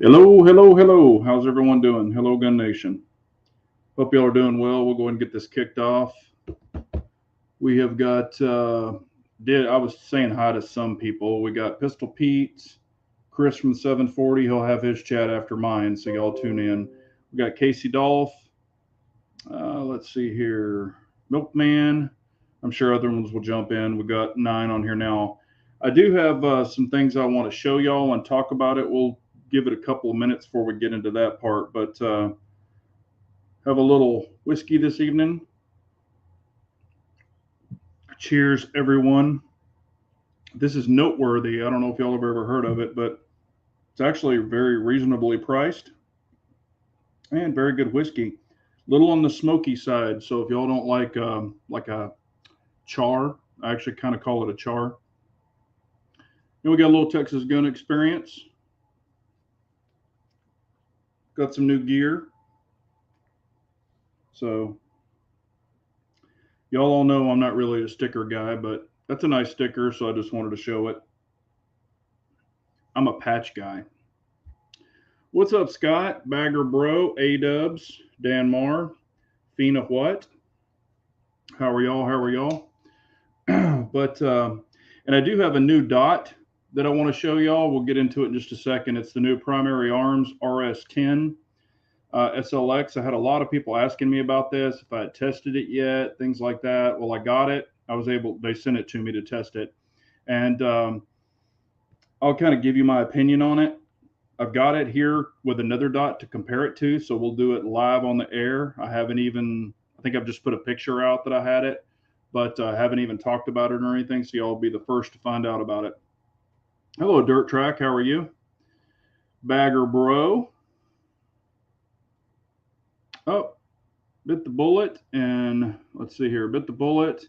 Hello, hello, hello. How's everyone doing? Hello, Gun Nation. Hope y'all are doing well. We'll go ahead and get this kicked off. We have got, I was saying hi to some people. We got Pistol Pete, Chris from 740. He'll have his chat after mine, so y'all tune in. We got Casey Dolph. Let's see here. Milkman. I'm sure other ones will jump in. We got 9 on here now. I do have some things I want to show y'all and talk about it. We'll give it a couple of minutes before we get into that part, but have a little whiskey this evening. Cheers, everyone. This is noteworthy. I don't know if y'all have ever heard of it, but it's actually very reasonably priced and very good whiskey. Little on the smoky side, so if y'all don't like a char, I actually kind of call it a char. And we got a little Texas gun experience. Got some new gear. So y'all all know I'm not really a sticker guy, but that's a nice sticker, so I just wanted to show it. I'm a patch guy. What's up, Scott? Bagger Bro, A-Dubs, Dan Marr, Fina What? How are y'all? How are y'all? And I do have a new dot that I want to show y'all. We'll get into it in just a second. It's the new Primary Arms RS10 SLX. I had a lot of people asking me about this, if I had tested it yet, things like that. Well, I got it. They sent it to me to test it. And I'll kind of give you my opinion on it. I've got it here with another dot to compare it to, so we'll do it live on the air. I think I've just put a picture out that I had it, but I haven't even talked about it or anything, so y'all will be the first to find out about it. Hello, Dirt Track. How are you? Bagger Bro. Oh, bit the bullet, and let's see here. Bit the bullet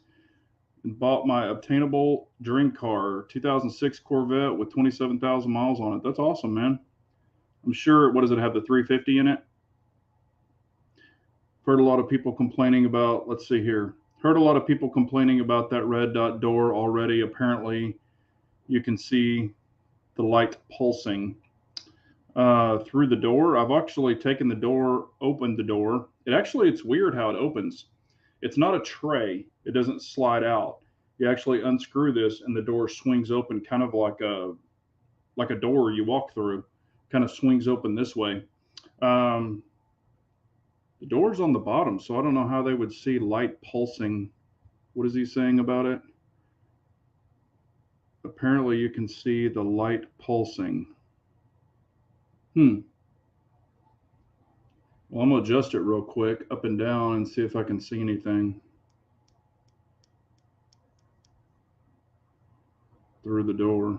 and bought my obtainable dream car, 2006 Corvette with 27,000 miles on it. That's awesome, man. I'm sure, what does it have, the 350 in it? Heard a lot of people complaining about, let's see here. Heard a lot of people complaining about that red dot door already. Apparently, you can see the light pulsing through the door. I've actually taken the door, opened the door. It's weird how it opens. It's not a tray. It doesn't slide out. You actually unscrew this and the door swings open, kind of like a door you walk through, kind of swings open this way. The door's on the bottom, so I don't know how they would see light pulsing. What is he saying about it? Apparently you can see the light pulsing. Well, I'm going to adjust it real quick, up and down, and see if I can see anything through the door.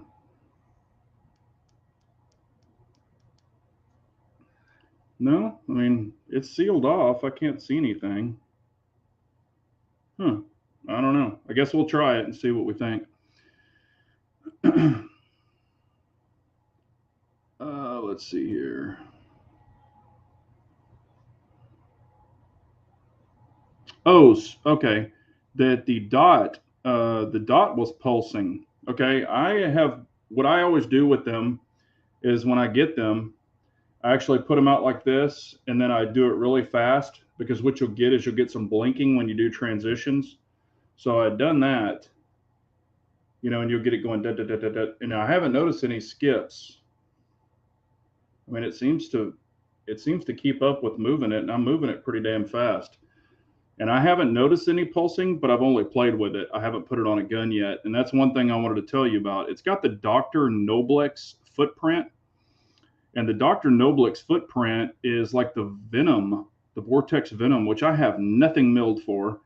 No, I mean, it's sealed off. I can't see anything. I don't know. I guess we'll try it and see what we think. Let's see here. Oh, okay. That the dot was pulsing. Okay, what I always do with them is when I get them, I actually put them out like this, and then I do it really fast, because what you'll get some blinking when you do transitions. So I'd done that, and you'll get it going da da da da da. And I haven't noticed any skips. I mean, it seems to keep up with moving it, and I'm moving it pretty damn fast. And I haven't noticed any pulsing, but I've only played with it. I haven't put it on a gun yet, and that's one thing I wanted to tell you about. It's got the Dr. Noblex footprint. And the Dr. Noblex footprint is like the Venom, the Vortex Venom, which I have nothing milled for.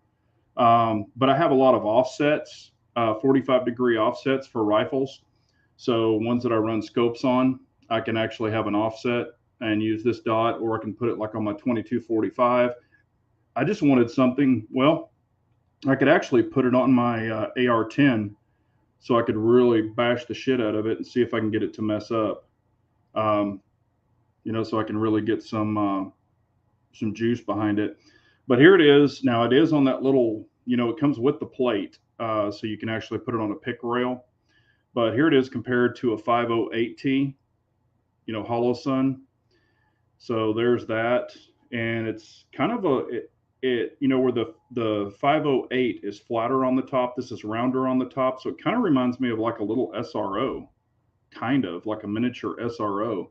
But I have a lot of offsets, 45-degree offsets for rifles. So ones that I run scopes on, I can actually have an offset and use this dot, or I can put it like on my 22-45. I just wanted something, well, I could actually put it on my AR-10, so I could really bash the shit out of it and see if I can get it to mess up. So I can really get some juice behind it. But here it is. Now it is on that little, it comes with the plate, so you can actually put it on a pick rail. But here it is compared to a 508T. hollow sun. So there's that, and it's kind of where the 508 is flatter on the top. This is rounder on the top, so it kind of reminds me of like a little SRO, kind of like a miniature SRO.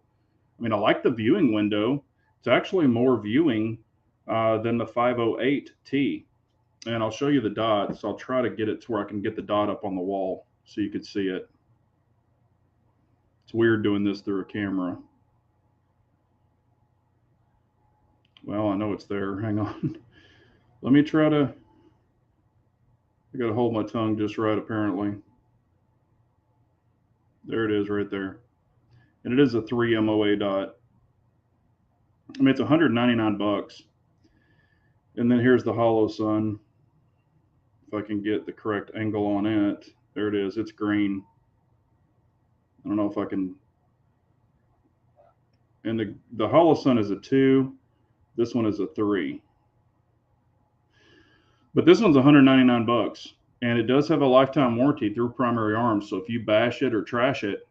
I mean, I like the viewing window. It's actually more viewing than the 508T. And I'll show you the dot. So I'll try to get it to where I can get the dot up on the wall so you can see it. It's weird doing this through a camera. Well, I know it's there. Hang on. Let me try to. I got to hold my tongue just right, apparently. There it is right there. And it is a 3 MOA dot. I mean, it's 199 bucks. And then here's the hollow sun. If I can get the correct angle on it. There it is. It's green. I don't know if I can. And the hollow sun is a 2. This one is a 3. But this one's 199 bucks. And it does have a lifetime warranty through Primary Arms. So if you bash it or trash it,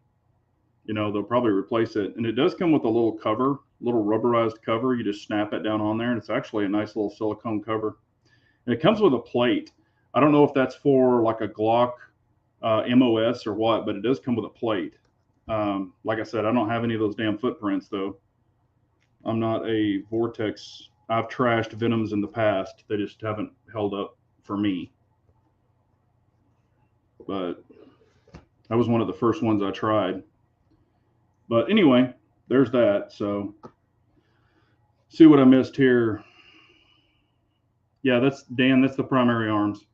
they'll probably replace it. And it does come with a little cover, little rubberized cover. You just snap it down on there, and it's actually a nice little silicone cover. And it comes with a plate. I don't know if that's for like a Glock MOS or what, but it does come with a plate. Like I said, I don't have any of those damn footprints, though. I'm not a Vortex. I've trashed Venoms in the past. They just haven't held up for me. But that was one of the first ones I tried. But anyway, there's that. So see what I missed here. Yeah, that's Dan. That's the Primary Arms.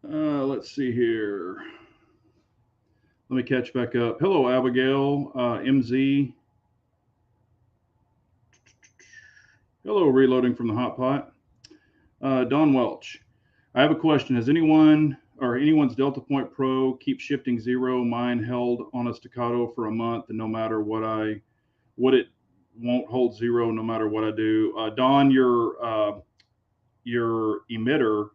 Let's see here. Let me catch back up. Hello, Abigail, MZ. Hello, reloading from the hot pot. Don Welch. I have a question. Has anyone's Delta Point Pro keep shifting 0? Mine held on a staccato for a month, and no matter what it won't hold 0 no matter what I do. Don, your emitter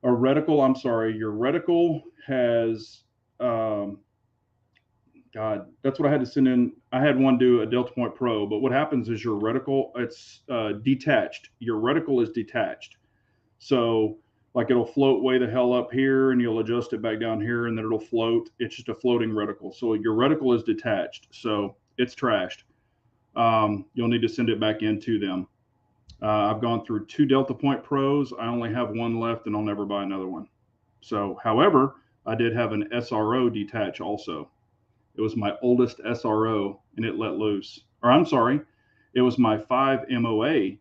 or reticle, I'm sorry, your reticle has God, that's what I had to send in. I had one do a Delta Point Pro, but what happens is your reticle, it's detached. Your reticle is detached. So like it'll float way the hell up here and you'll adjust it back down here and then it'll float. It's just a floating reticle. So your reticle is detached. So it's trashed. You'll need to send it back into them. I've gone through 2 Delta Point Pros. I only have one left and I'll never buy another one. So, however, I did have an SRO detach also. It was my oldest SRO and it let loose. Or I'm sorry, it was my 5 MOA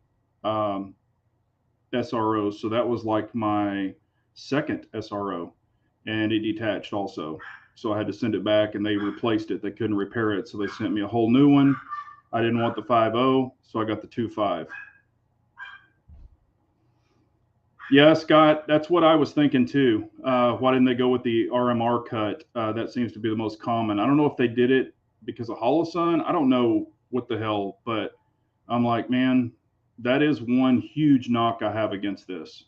SRO. So that was like my second SRO and it detached also. So I had to send it back and they replaced it. They couldn't repair it. So they sent me a whole new one. I didn't want the 5.0, so I got the 2.5. Yeah, Scott, that's what I was thinking too. Why didn't they go with the RMR cut? That seems to be the most common. I don't know if they did it because of Hollow Sun. I don't know what the hell, but I'm like, man, that is one huge knock I have against this.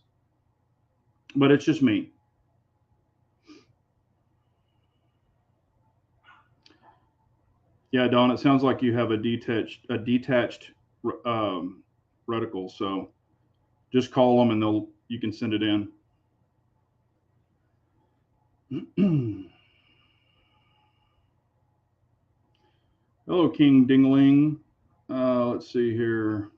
But it's just me. Yeah, Don, it sounds like you have a detached reticle. So just call them and you can send it in. Hello, King Dingling. Let's see here.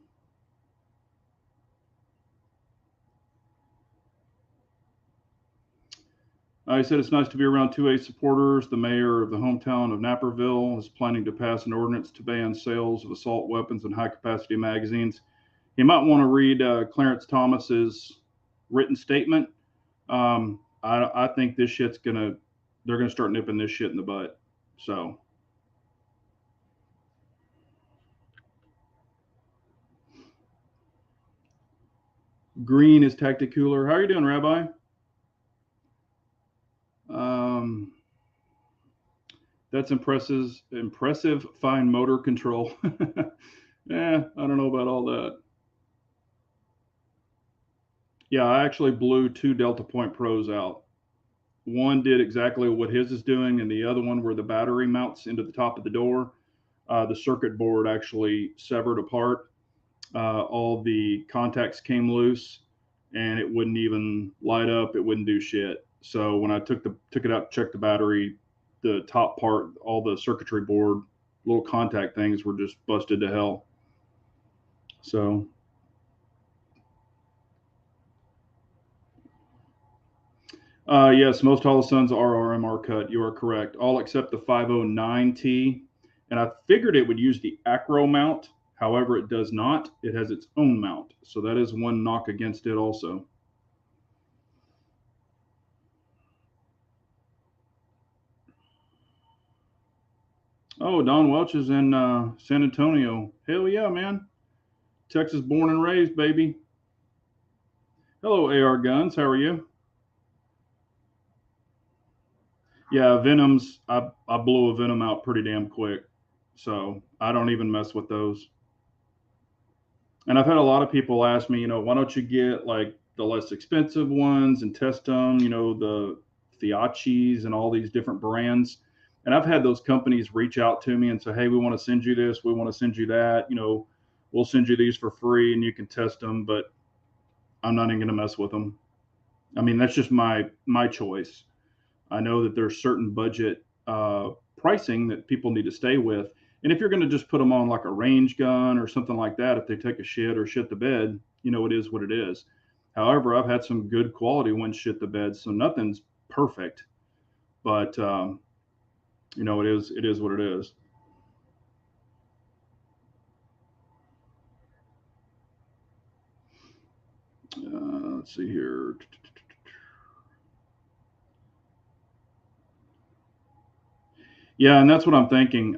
He said it's nice to be around 2A supporters. The mayor of the hometown of Naperville is planning to pass an ordinance to ban sales of assault weapons and high-capacity magazines. You might want to read Clarence Thomas's written statement. I think this shit's they're gonna start nipping this shit in the butt. So. Green is tactic cooler. How are you doing, Rabbi? That's impressive fine motor control. Yeah, I don't know about all that. Yeah, I actually blew 2 Delta Point Pros out. one did exactly what his is doing, and the other one, where the battery mounts into the top of the door, the circuit board actually severed apart. All the contacts came loose, and it wouldn't even light up. It wouldn't do shit. So when I took it out to check the battery, the top part, all the circuitry board, little contact things were just busted to hell. So yes, most Holostons are RMR cut. You are correct. All except the 509T. And I figured it would use the acro mount. However, it does not. It has its own mount. So that is one knock against it also. Oh, Don Welch is in San Antonio. Hell yeah, man. Texas born and raised, baby. Hello, AR Guns. How are you? Yeah, Venoms. I blew a Venom out pretty damn quick. So I don't even mess with those. And I've had a lot of people ask me, why don't you get like the less expensive ones and test them, the Fiachis and all these different brands. And I've had those companies reach out to me and say, hey, we want to send you this, we want to send you that, we'll send you these for free and you can test them, but I'm not even going to mess with them. I mean, that's just my choice. I know that there's certain budget pricing that people need to stay with. And if you're going to just put them on like a range gun or something like that, if they take a shit or shit the bed, it is what it is. However, I've had some good quality ones shit the bed, so nothing's perfect, but it is what it is. Let's see here. Yeah, and that's what I'm thinking.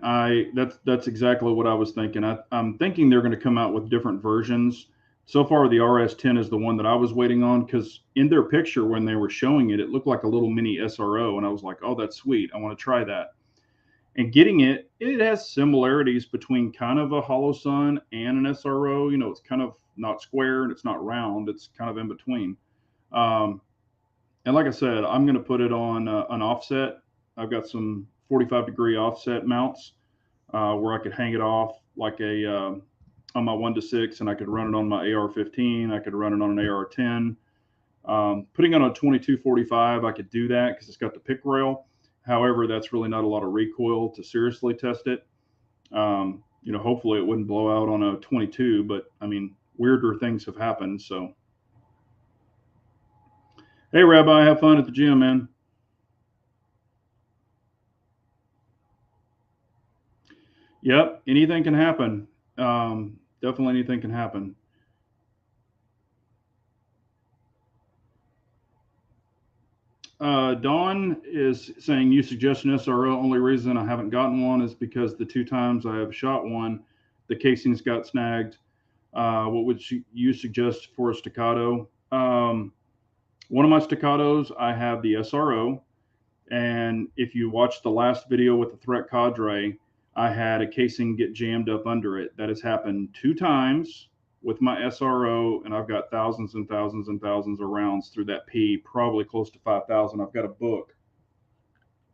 That's exactly what I was thinking. I'm thinking they're going to come out with different versions. So far, the RS10 is the one that I was waiting on because in their picture when they were showing it, it looked like a little mini SRO, and I was like, oh, that's sweet. I want to try that. And getting it, it has similarities between kind of a Hollow Sun and an SRO. It's kind of not square and it's not round. It's kind of in between. Um, and like I said, I'm going to put it on an offset. I've got some 45-degree offset mounts where I could hang it off like on my 1-6, and I could run it on my AR-15. I could run it on an AR-10. Putting it on a 22-45, I could do that because it's got the pick rail. However, that's really not a lot of recoil to seriously test it. Hopefully it wouldn't blow out on a 22, but I mean, weirder things have happened. So, hey, Rabbi, have fun at the gym, man. Yep, anything can happen. Definitely anything can happen. Dawn is saying you suggest an SRO. Only reason I haven't gotten one is because the two times I have shot one, the casings got snagged. What would you suggest for a staccato? One of my staccatos, I have the SRO. And if you watch the last video with the threat cadre, I had a casing get jammed up under it. That has happened two times with my SRO, and I've got thousands and thousands and thousands of rounds through that P, probably close to 5,000. I've got a book.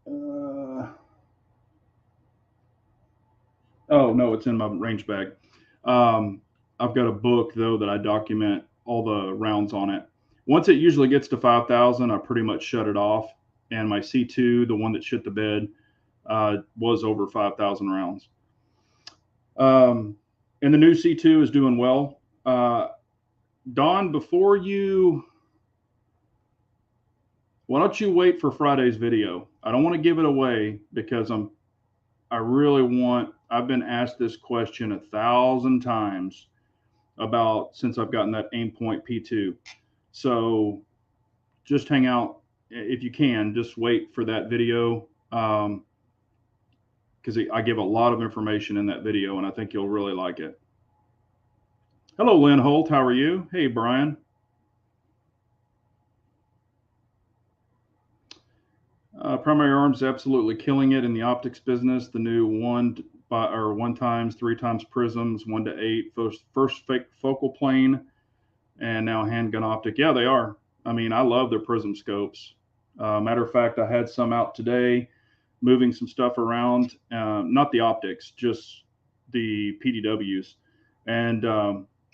Oh, no, it's in my range bag. Um, I've got a book, though, that I document all the rounds on it. Once it usually gets to 5,000, I pretty much shut it off. And my C2, the one that shit the bed, was over 5,000 rounds. And the new C2 is doing well. Don, why don't you wait for Friday's video? I don't want to give it away because I've been asked this question 1,000 times since I've gotten that Aimpoint P2. So just hang out if you can. Just wait for that video because I give a lot of information in that video, and I think you'll really like it. Hello, Lynn Holt. How are you? Hey, Brian. Primary Arms absolutely killing it in the optics business. The new 1 times, 3 times prisms, 1-8, first focal plane, and now handgun optic. Yeah, they are. I mean, I love their prism scopes. Matter of fact, I had some out today, moving some stuff around. Not the optics, just the PDWs, and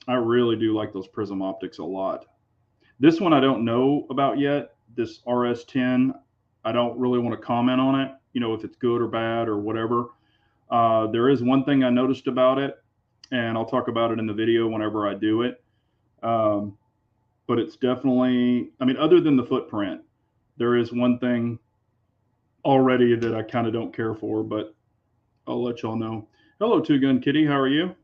I really do like those prism optics a lot. This one I don't know about yet. This RS10, I don't really want to comment on it. If it's good or bad or whatever. There is one thing I noticed about it, and I'll talk about it in the video whenever I do it. Um, but it's definitely, I mean, other than the footprint, there is one thing already that I kind of don't care for, but I'll let y'all know. Hello, Two Gun Kitty. How are you?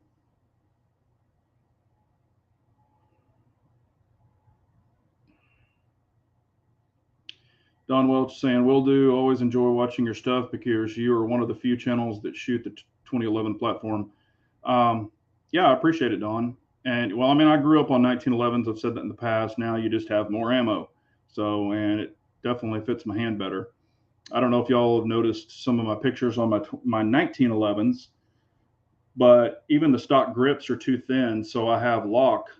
Don Welch saying, "Will do. Always enjoy watching your stuff because you are one of the few channels that shoot the 2011 platform." Um, yeah, I appreciate it, Don. And well, I mean, I grew up on 1911s. I've said that in the past. Now you just have more ammo. So, and it definitely fits my hand better. I don't know if y'all have noticed some of my pictures on my 1911s, but even the stock grips are too thin. So I have lock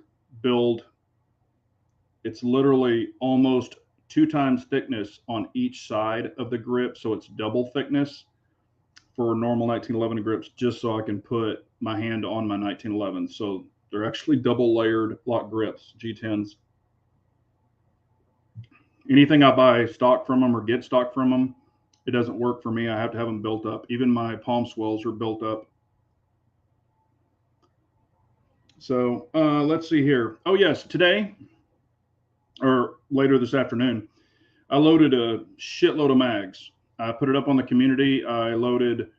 build. It's literally almost 2 times thickness on each side of the grip. So it's double thickness for normal 1911 grips, just so I can put my hand on my 1911. So they're actually double layered lock grips, G10s. Anything I buy stock from them or get stock from them, it doesn't work for me. I have to have them built up. Even my palm swells are built up. So let's see here. Oh, yes, today or later this afternoon, I loaded a shitload of mags. I put it up on the community. I loaded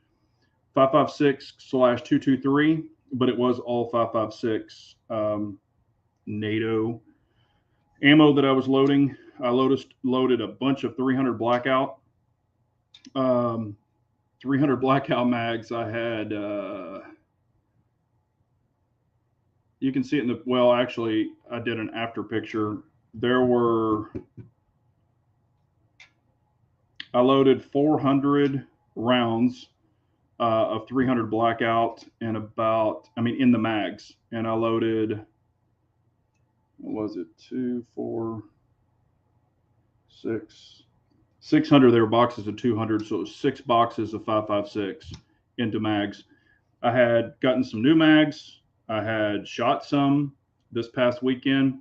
5.56/223, but it was all 5.56 NATO ammo that I was loading. I loaded a bunch of 300 blackout. 300 blackout mags. I had, you can see it in the, well, actually, I did an after picture. There were, I loaded 400 rounds of 300 blackout and about, I mean, in the mags. And I loaded, what was it, 2, 4, 6, 600. There were boxes of 200. So it was 6 boxes of 5.56 into mags. I had gotten some new mags. I had shot some this past weekend.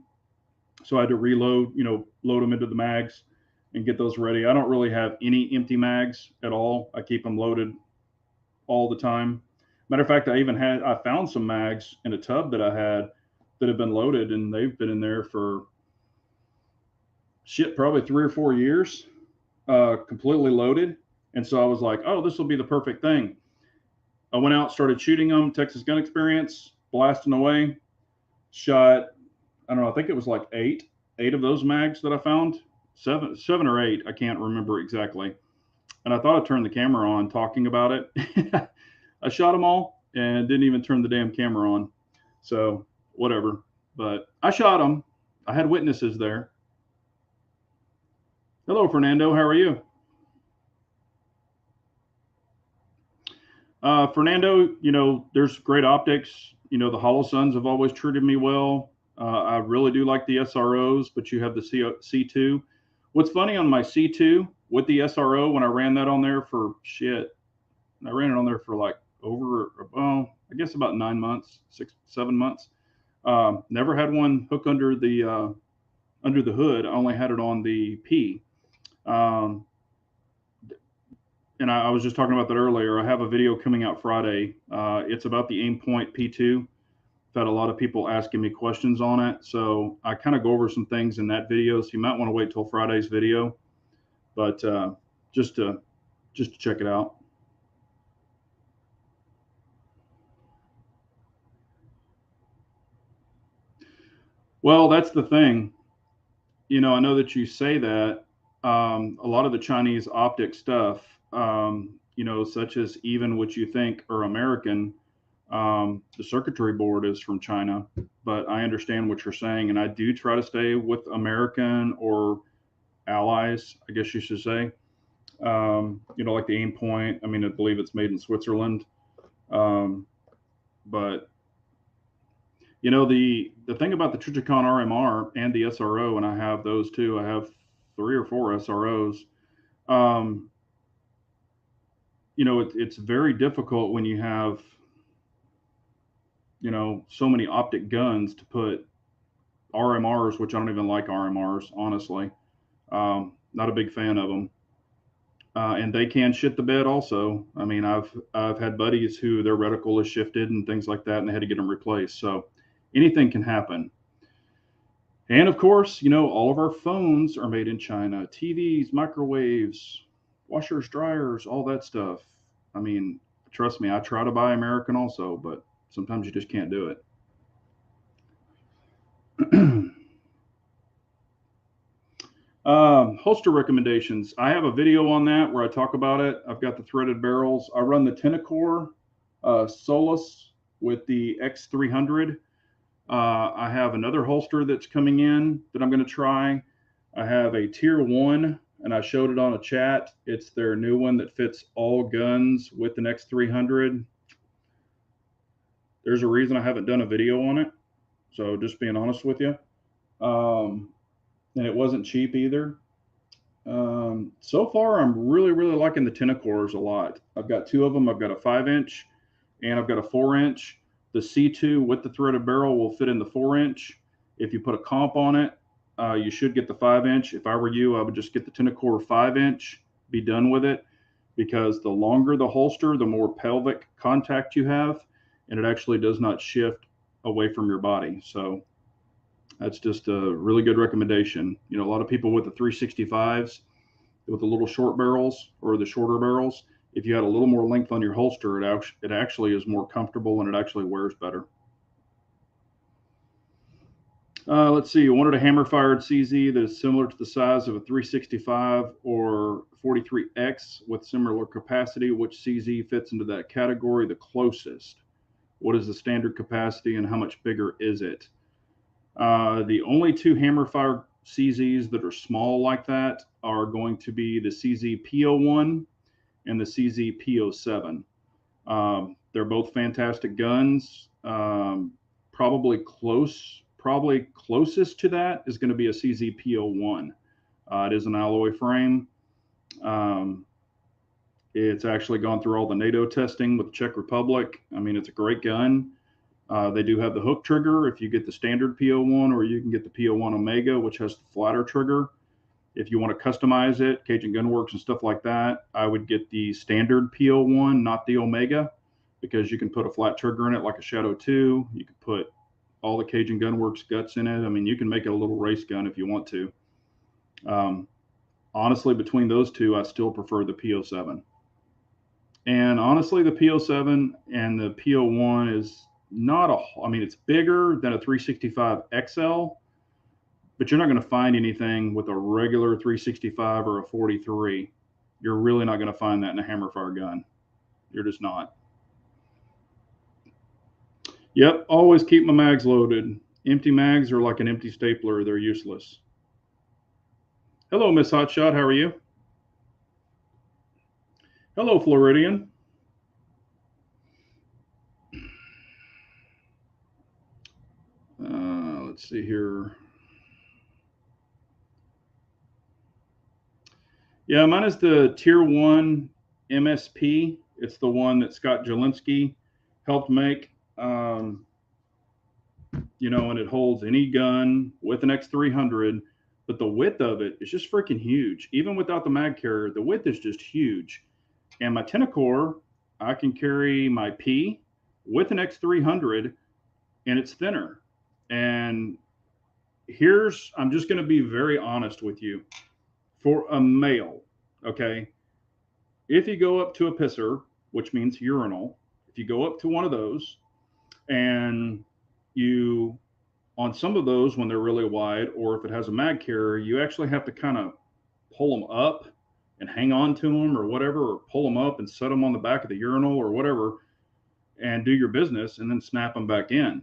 So I had to reload, load them into the mags and get those ready. I don't really have any empty mags at all. I keep them loaded all the time. Matter of fact, I found some mags in a tub that I had that have been loaded, and they've been in there for shit, probably 3 or 4 years, completely loaded. And so I was like, oh, this will be the perfect thing. I went out, started shooting them, Texas Gun Experience, blasting away, shot, I don't know, I think it was like eight of those mags that I found, seven or eight, I can't remember exactly. And I thought I'd turn the camera on talking about it. I shot them all and didn't even turn the damn camera on. So whatever. But I shot them. I had witnesses there. Hello, Fernando. How are you? Fernando, there's great optics. The Holosuns have always treated me well. I really do like the SROs, but you have the C2. What's funny on my C2 with the SRO, when I ran that on there for shit, I ran it on there for like over, well, I guess about 9 months, 6, 7 months. Never had one hook under the hood. I only had it on the P. Um, and I was just talking about that earlier. I have a video coming out Friday. It's about the Aimpoint P2. I've had a lot of people asking me questions on it, so I kind of go over some things in that video. So you might want to wait till Friday's video, but just to check it out. Well, that's the thing. I know that you say that. A lot of the Chinese optic stuff, such as even what you think are American, the circuitry board is from China. But I understand what you're saying, and I do try to stay with American or allies, I guess you should say. Like the aim point. I mean, I believe it's made in Switzerland. But the thing about the Trijicon RMR and the SRO, and I have those too. I have 3 or 4 SROs. Um, it's very difficult when you have, so many optic guns to put RMRs, which I don't even like RMRs, honestly. Not a big fan of them. And they can shit the bed also. I mean, I've had buddies who their reticle is shifted and things like that, and they had to get them replaced. So anything can happen. And of course, all of our phones are made in China. TVs, microwaves, washers, dryers, all that stuff. I mean, trust me, I try to buy American also, but sometimes you just can't do it. Holster recommendations. I have a video on that where I talk about it. I've got the threaded barrels. I run the Tenacor Solus with the X300. I have another holster that's coming in that I'm going to try. I have a Tier 1, and I showed it on a chat. It's their new one that fits all guns with an X300. There's a reason I haven't done a video on it, so just being honest with you. And it wasn't cheap either. So far, I'm really, really liking the Tenacors a lot. I've got 2 of them. I've got a 5-inch and I've got a 4-inch. The C2 with the threaded barrel will fit in the 4-inch. If you put a comp on it, you should get the 5-inch. If I were you, I would just get the Tenacor 5-inch, be done with it, because the longer the holster, the more pelvic contact you have, and it actually does not shift away from your body. So that's just a really good recommendation. A lot of people with the 365s, with the little short barrels or the shorter barrels, if you had a little more length on your holster, it actually is more comfortable and it actually wears better. Let's see. I wanted a hammer-fired CZ that is similar to the size of a 365 or 43X with similar capacity. Which CZ fits into that category the closest? What is the standard capacity and how much bigger is it? The only 2 hammer-fired CZs that are small like that are going to be the CZ P01 and the CZ P07. They're both fantastic guns. Probably closest to that is going to be a CZ P01. It is an alloy frame. It's actually gone through all the NATO testing with the Czech Republic. I mean, it's a great gun. They do have the hook trigger if you get the standard P01, or you can get the P01 Omega, which has the flatter trigger. If you want to customize it, Cajun Gunworks and stuff like that, I would get the standard P01, not the Omega, because you can put a flat trigger in it like a Shadow 2. You can put all the Cajun Gunworks guts in it. I mean, you can make it a little race gun if you want to. Honestly, between those two, I still prefer the P07. And honestly, the P07 and the P01 is not it's bigger than a 365 XL, but you're not going to find anything with a regular 365 or a 43. You're really not going to find that in a hammer-fire gun. You're just not. Yep, always keep my mags loaded. Empty mags are like an empty stapler. They're useless. Hello, Miss Hotshot. How are you? Hello, Floridian. Let's see here. Yeah, mine is the Tier 1 MSP. It's the one that Scott Jelinski helped make. And it holds any gun with an X300, but the width of it is just freaking huge. Even without the mag carrier, the width is just huge. And my Tenacor, I can carry my P with an X300, and it's thinner. And I'm just going to be very honest with you. For a male, okay, if you go up to a pisser, which means urinal, if you go up to one of those, and on some of those, when they're really wide, or if it has a mag carrier, you actually have to kind of pull them up and hang on to them or whatever, or pull them up and set them on the back of the urinal or whatever, and do your business, and then snap them back in.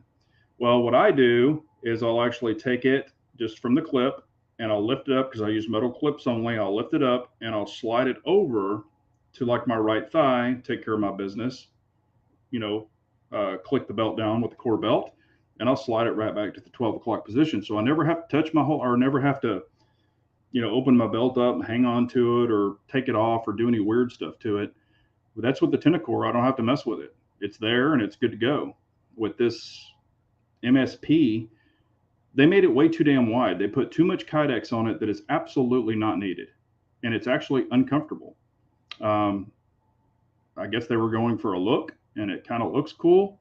Well, what I do is I'll actually take it just from the clip, and I'll lift it up because I use metal clips only. I'll lift it up and I'll slide it over to like my right thigh, take care of my business, click the belt down with the core belt, and I'll slide it right back to the 12 o'clock position. So I never have to touch my hole, or never have to, open my belt up and hang on to it or take it off or do any weird stuff to it. But that's with the Tenacore. I don't have to mess with it. It's there and it's good to go. With this MSP, they made it way too damn wide. They put too much Kydex on it that is absolutely not needed. And it's actually uncomfortable. Um, I guess they were going for a look and it kind of looks cool,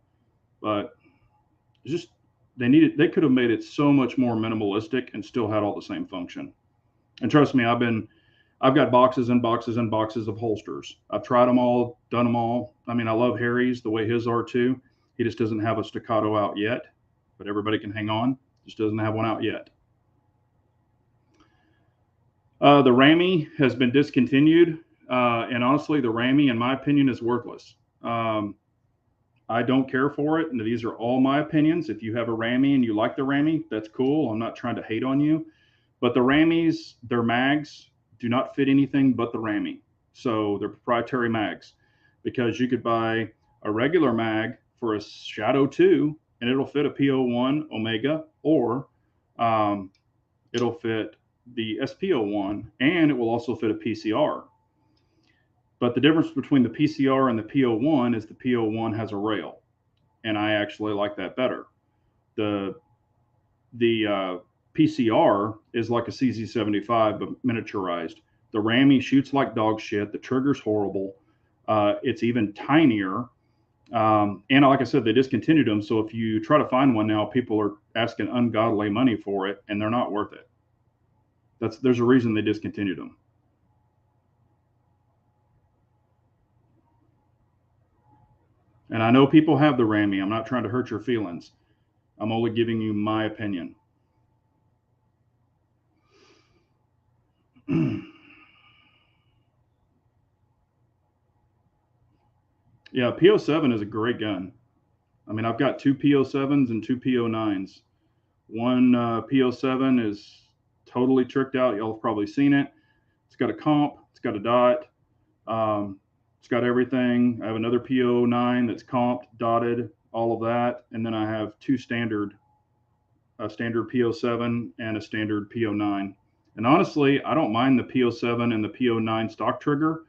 but it's just they could have made it so much more minimalistic and still had all the same function. And trust me, I've got boxes and boxes and boxes of holsters. I've tried them all, done them all. I mean, I love Harry's the way his are too. He just doesn't have a staccato out yet, but everybody can hang on. Just doesn't have one out yet. The Rami has been discontinued, and honestly, the Rami, in my opinion, is worthless. I don't care for it, and these are all my opinions. If you have a Rami and you like the Rami, that's cool. I'm not trying to hate on you, but the Ramis, their mags do not fit anything but the Rami. So they're proprietary mags, because you could buy a regular mag for a Shadow 2 and it'll fit a PO1 Omega, or it'll fit the SPO1 and it will also fit a PCR. But the difference between the PCR and the PO1 is the PO1 has a rail, and I actually like that better. The PCR is like a CZ75 but miniaturized. The Rami shoots like dog shit. The trigger's horrible. It's even tinier. And like I said, they discontinued them. So if you try to find one now, people are asking ungodly money for it, and they're not worth it. There's a reason they discontinued them. And I know people have the Rami. I'm not trying to hurt your feelings. I'm only giving you my opinion. Yeah, PO7 is a great gun. I mean, I've got two PO7s and two PO9s. One PO7 is totally tricked out. Y'all have probably seen it. It's got a comp, it's got a dot, it's got everything. I have another PO9 that's comped, dotted, all of that. And then I have two standard, a standard PO7 and a standard PO9. And honestly, I don't mind the PO7 and the PO9 stock trigger.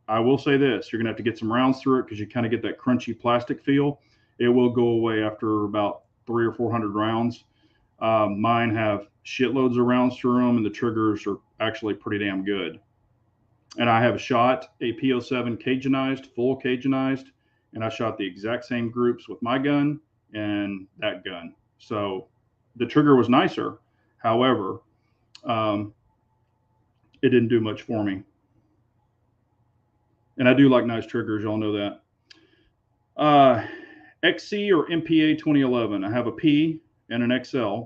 I will say this, you're going to have to get some rounds through it because you kind of get that crunchy plastic feel. It will go away after about 300 or 400 rounds. Mine have shitloads of rounds through them, and the triggers are actually pretty damn good. And I have shot a PO7 Cajunized, full Cajunized, and I shot the exact same groups with my gun and that gun. So the trigger was nicer. However, it didn't do much for me. And I do like nice triggers. Y'all know that. XC or MPA 2011. I have a P and an XL,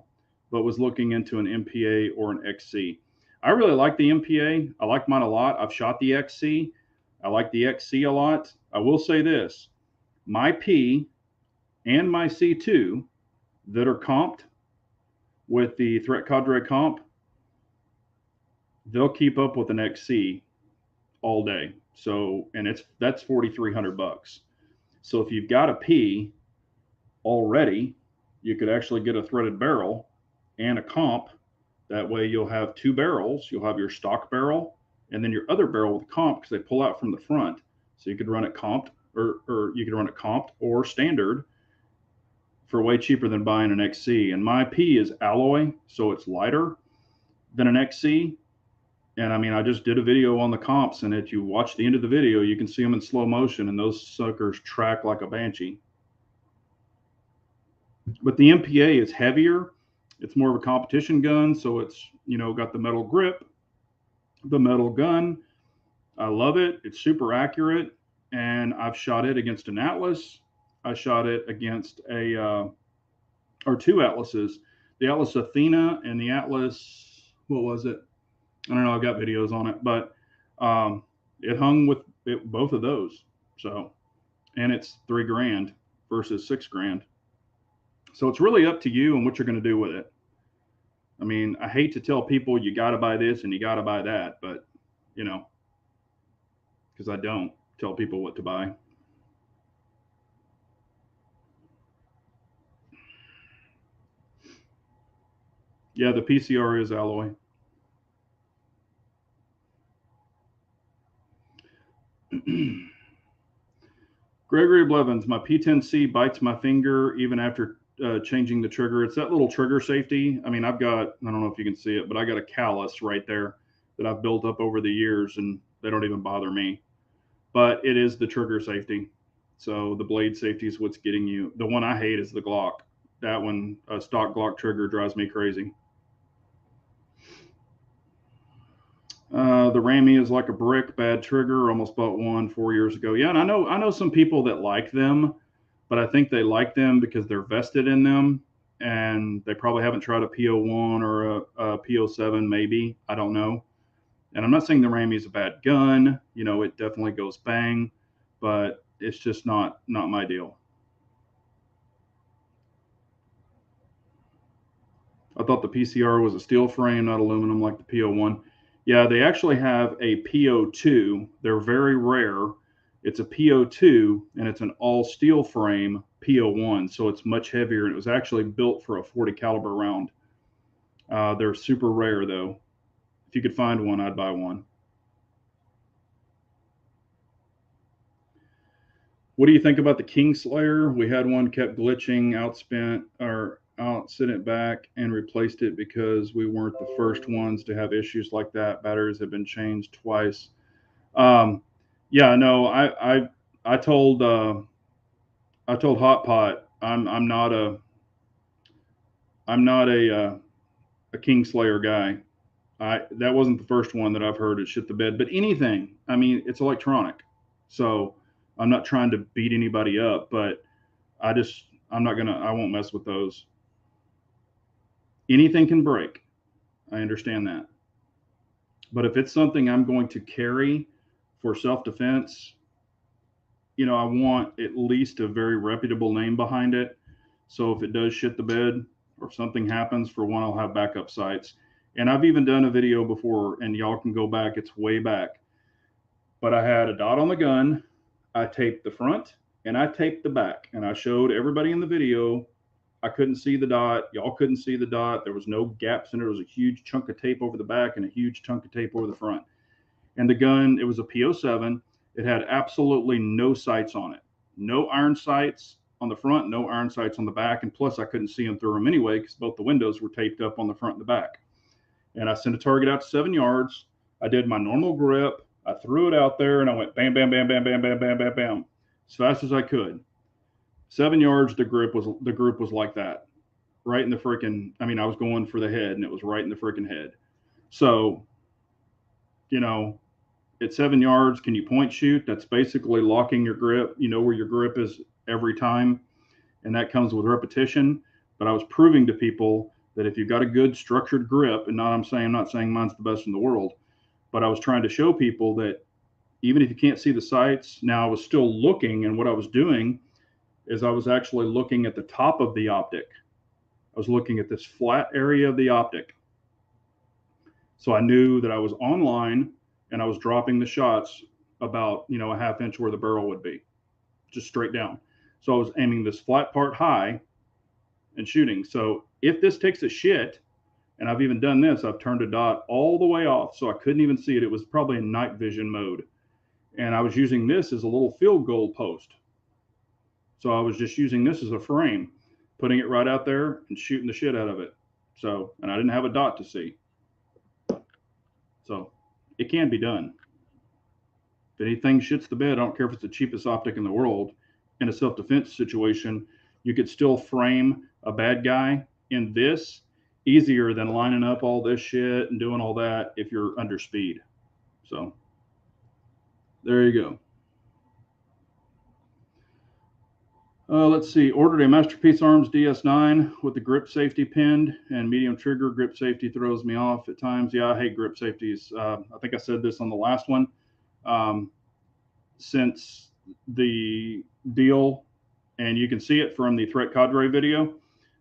but was looking into an MPA or an XC. I really like the MPA. I like mine a lot. I've shot the XC. I like the XC a lot. I will say this, my P and my C2 that are comped with the Threat Cadre comp, they'll keep up with an XC all day. So, and that's $4,300. So if you've got a P already, you could actually get a threaded barrel and a comp. That way you'll have two barrels. You'll have your stock barrel and then your other barrel with comp, because they pull out from the front. So you could run it comped, or you could run it comped or standard for way cheaper than buying an XC. And my P is alloy, so it's lighter than an XC. And I mean, I just did a video on the comps, and if you watch the end of the video, you can see them in slow motion, and those suckers track like a banshee. But the MPA is heavier. It's more of a competition gun, so it's, got the metal grip, the metal gun. I love it. It's super accurate, and I've shot it against an Atlas. I shot it against or two Atlases, the Atlas Athena and the Atlas, what was it? I don't know. I've got videos on it, but it hung with both of those. So, and it's $3,000 versus $6,000. So it's really up to you and what you're going to do with it. I mean, I hate to tell people you got to buy this and you got to buy that, but because I don't tell people what to buy. Yeah, the PCR is alloy. Gregory Blevins, my P10C bites my finger even after changing the trigger. It's that little trigger safety. I mean, I don't know if you can see it, but I got a callus right there that I've built up over the years, and they don't even bother me. But it is the trigger safety. So the blade safety is what's getting you. The one I hate is the Glock. That one, a stock Glock trigger, drives me crazy. The Ramy is like a brick, bad trigger. Almost bought one 4 years ago. Yeah, and I know some people that like them, but I think they like them because they're vested in them, and they probably haven't tried a PO1 or a PO7, maybe. I don't know. And I'm not saying the Ramy is a bad gun. You know, it definitely goes bang, but it's just not my deal. I thought the PCR was a steel frame, not aluminum like the PO1. Yeah, they actually have a PO2. They're very rare. It's a PO2 and it's an all steel frame PO1, so it's much heavier. And it was actually built for a 40 caliber round. They're super rare though. If you could find one, I'd buy one. What do you think about the Kingslayer? We had one kept glitching, outspent or out, sent it back and replaced it because we weren't the first ones to have issues like that. Batteries have been changed twice. Um, yeah, no, I told Hot Pot I'm not a Kingslayer guy. That wasn't the first one that I've heard it shit the bed, but anything. I mean, it's electronic, so I'm not trying to beat anybody up, but I won't mess with those. Anything can break. I understand that. But if it's something I'm going to carry for self defense, you know, I want at least a very reputable name behind it. So if it does shit the bed or if something happens, for one, I'll have backup sites. And I've even done a video before, and y'all can go back, it's way back. But I had a dot on the gun, I taped the front, and I taped the back. And I showed everybody in the video. I couldn't see the dot. Y'all couldn't see the dot. There was no gaps in it. There was a huge chunk of tape over the back and a huge chunk of tape over the front. And the gun, it was a PO7. It had absolutely no sights on it. No iron sights on the front, no iron sights on the back. And plus, I couldn't see them through them anyway because both the windows were taped up on the front and the back. And I sent a target out to 7 yards. I did my normal grip. I threw it out there and I went bam, bam, bam, bam, bam, bam, bam, bam, bam, as fast as I could. 7 yards, the group was like that, right in the freaking. I mean, I was going for the head, and it was right in the freaking head. So, you know, at 7 yards, can you point shoot? That's basically locking your grip. You know where your grip is every time, and that comes with repetition. But I was proving to people that if you've got a good structured grip, and I'm not saying mine's the best in the world, but I was trying to show people that even if you can't see the sights, now I was still looking, and what I was doing is I was actually looking at the top of the optic. I was looking at this flat area of the optic. So I knew that I was online and I was dropping the shots about, you know, a half inch where the barrel would be, just straight down. So I was aiming this flat part high and shooting. So if this takes a shit, and I've even done this, I've turned a dot all the way off so I couldn't even see it. It was probably in night vision mode. And I was using this as a little field goal post. So I was just using this as a frame, putting it right out there and shooting the shit out of it. So, and I didn't have a dot to see. So it can be done. If anything shits the bed, I don't care if it's the cheapest optic in the world, in a self-defense situation, you could still frame a bad guy in this easier than lining up all this shit and doing all that if you're under speed. So there you go. Let's see. Ordered a Masterpiece Arms DS9 with the grip safety pinned and medium trigger. Grip safety throws me off at times. Yeah, I hate grip safeties. I think I said this on the last one. Since the deal, and you can see it from the Threat Cadre video,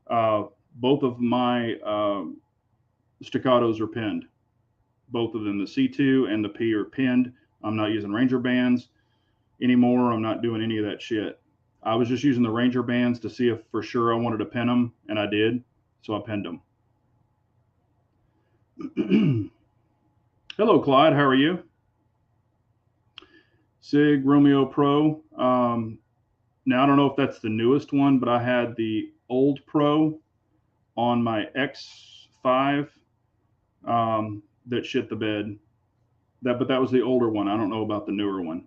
both of my staccatos are pinned. Both of them, the C2 and the P, are pinned. I'm not using Ranger bands anymore. I'm not doing any of that shit. I was just using the Ranger bands to see if for sure I wanted to pin them, and I did, so I pinned them. Hello, Clyde. How are you? Sig Romeo Pro. Now I don't know if that's the newest one, but I had the old Pro on my X5 that shit the bed. But that was the older one. I don't know about the newer one.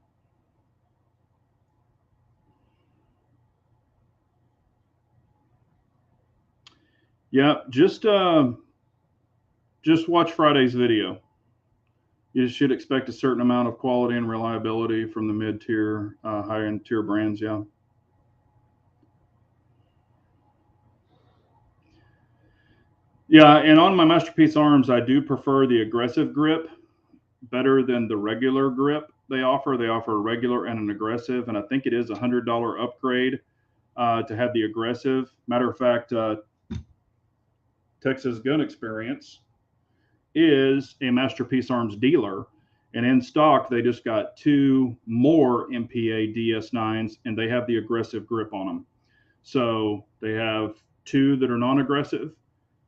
Yeah, just watch Friday's video. You should expect a certain amount of quality and reliability from the mid-tier, high-end tier brands. Yeah. Yeah, and on my Masterpiece arms, I do prefer the aggressive grip better than the regular grip they offer. They offer a regular and an aggressive, and I think it is $100 upgrade to have the aggressive. Matter of fact, Texas Gun Experience is a Masterpiece Arms dealer, and in stock they just got two more MPA DS9s, and they have the aggressive grip on them. So they have two that are non-aggressive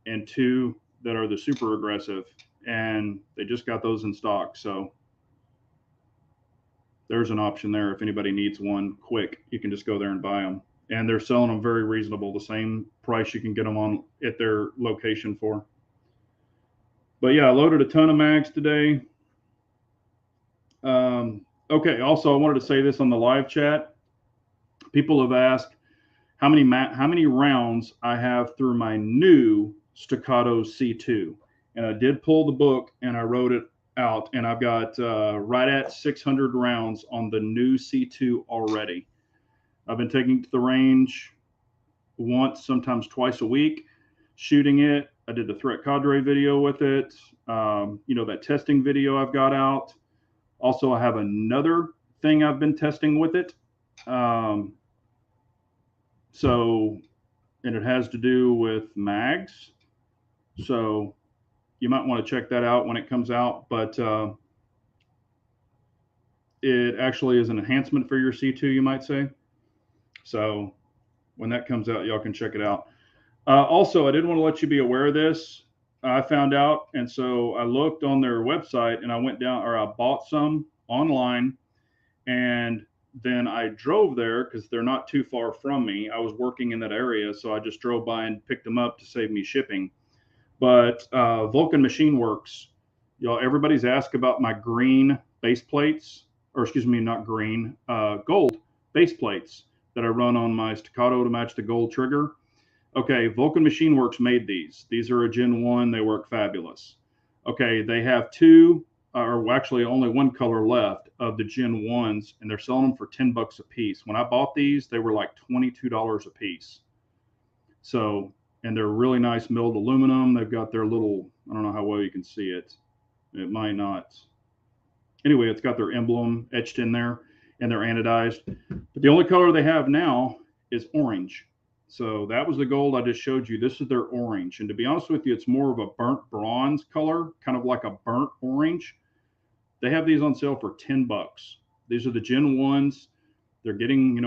and two that are the super aggressive, and they just got those in stock. So there's an option there. If anybody needs one quick, you can just go there and buy them. And they're selling them very reasonable, the same price you can get them on at their location for. But yeah, I loaded a ton of mags today. Okay, also I wanted to say this on the live chat. People have asked how many rounds I have through my new Staccato C2, and I did pull the book and I wrote it out, and I've got right at 600 rounds on the new C2 already. I've been taking it to the range once, sometimes twice a week, shooting it. I did the Threat Cadre video with it. That testing video I've got out. Also, I have another thing I've been testing with it. And it has to do with mags. So you might want to check that out when it comes out. But it actually is an enhancement for your C2, you might say. So when that comes out, y'all can check it out. Also, I did want to let you be aware of this. I found out, and so I looked on their website, and I went down, or I bought some online, and then I drove there because they're not too far from me. I was working in that area, so I just drove by and picked them up to save me shipping. But Vulcan Machine Works, y'all, everybody's asked about my green base plates, or excuse me, not green, gold base plates that I run on my Staccato to match the gold trigger. Okay, Vulcan Machine Works made these. These are a Gen 1. They work fabulous. Okay, they have two, or actually only one color left of the Gen 1s, and they're selling them for $10 a piece. When I bought these, they were like $22 a piece. So, and they're really nice milled aluminum. They've got their little, I don't know how well you can see it. It might not. Anyway, it's got their emblem etched in there, and they're anodized. But the only color they have now is orange. So that was the gold I just showed you. This is their orange. And to be honest with you, it's more of a burnt bronze color, kind of like a burnt orange. They have these on sale for $10. These are the Gen 1s. They're getting,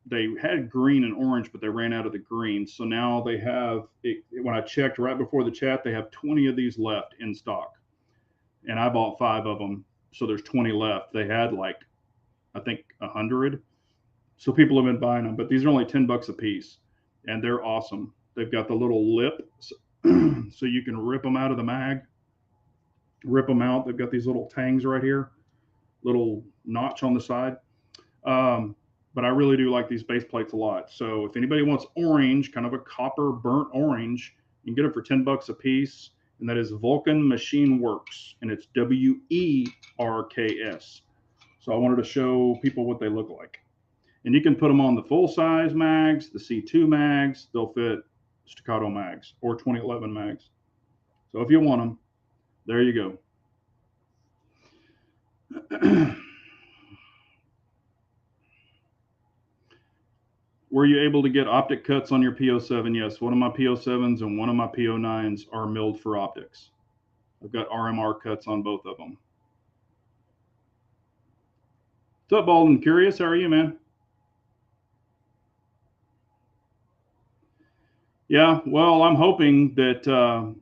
they had green and orange, but they ran out of the green. So now they have, when I checked right before the chat, they have 20 of these left in stock. And I bought 5 of them. So there's 20 left. They had I think 100. So people have been buying them, but these are only $10 a piece. And they're awesome. They've got the little lip so you can rip them out of the mag, rip them out. They've got these little tangs right here, little notch on the side. But I really do like these base plates a lot. So if anybody wants orange, kind of a copper burnt orange, you can get it for $10 a piece. And that is Vulcan Machine Works, and it's WERKS. So I wanted to show people what they look like. And you can put them on the full-size mags, the C2 mags. They'll fit Staccato mags or 2011 mags. So if you want them, there you go. Were you able to get optic cuts on your PO7? Yes, one of my PO7s and one of my PO9s are milled for optics. I've got RMR cuts on both of them. What's up, Bald and Curious? How are you, man? Yeah, well, I'm hoping that,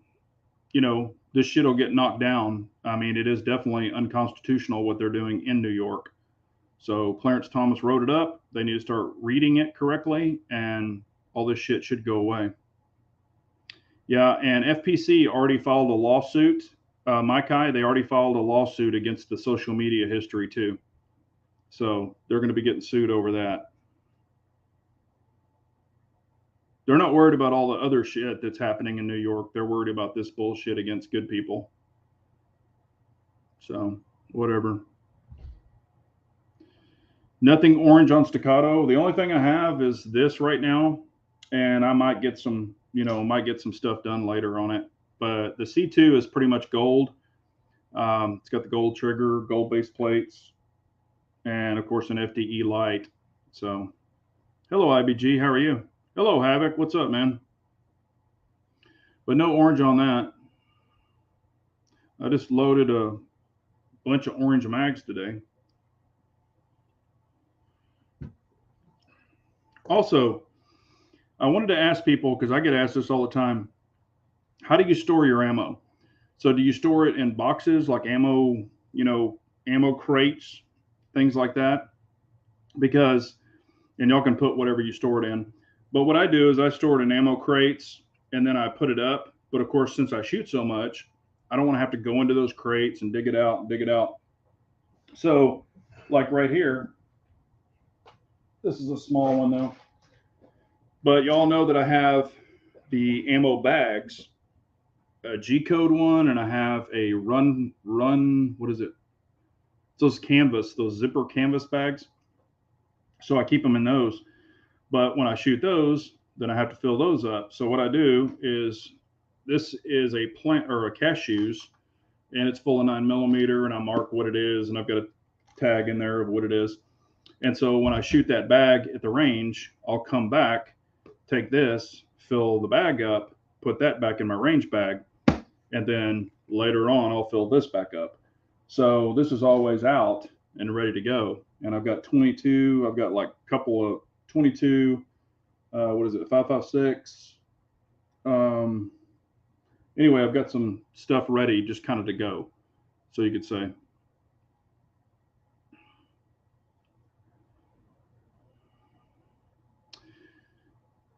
this shit will get knocked down. I mean, it is definitely unconstitutional what they're doing in New York. So Clarence Thomas wrote it up. They need to start reading it correctly, and all this shit should go away. Yeah, and FPC already filed a lawsuit. Maikai, they already filed a lawsuit against the social media history too. So they're going to be getting sued over that. They're not worried about all the other shit that's happening in New York. They're worried about this bullshit against good people. So, whatever. Nothing orange on staccato. The only thing I have is this right now, and I might get some, might get some stuff done later on it. But the C2 is pretty much gold. It's got the gold trigger, gold base plates, and of course an FDE light. So, hello IBG, how are you? Hello Havoc, what's up, man? But no orange on that. I just loaded a bunch of orange mags today. Also, I wanted to ask people, because I get asked this all the time, how do you store your ammo? So do you store it in boxes like ammo, ammo crates, things like that? Because, and y'all can put whatever you store it in. But what I do is I store it in ammo crates and then I put it up. But of course, since I shoot so much, I don't want to have to go into those crates and dig it out and dig it out. So like right here, this is a small one though. But y'all know that I have the ammo bags, a G-code one, and I have a run, what is it? It's those canvas, those zipper canvas bags. So I keep them in those. But when I shoot those, then I have to fill those up. So what I do is, this is a plant or a cashews, and it's full of 9mm, and I mark what it is, and I've got a tag in there of what it is. And so when I shoot that bag at the range, I'll come back, take this, fill the bag up, put that back in my range bag, and then later on I'll fill this back up. So this is always out and ready to go. And I've got 22, I've got like a couple of 22, what is it, 5.56. Anyway, I've got some stuff ready just kind of to go, so you could say.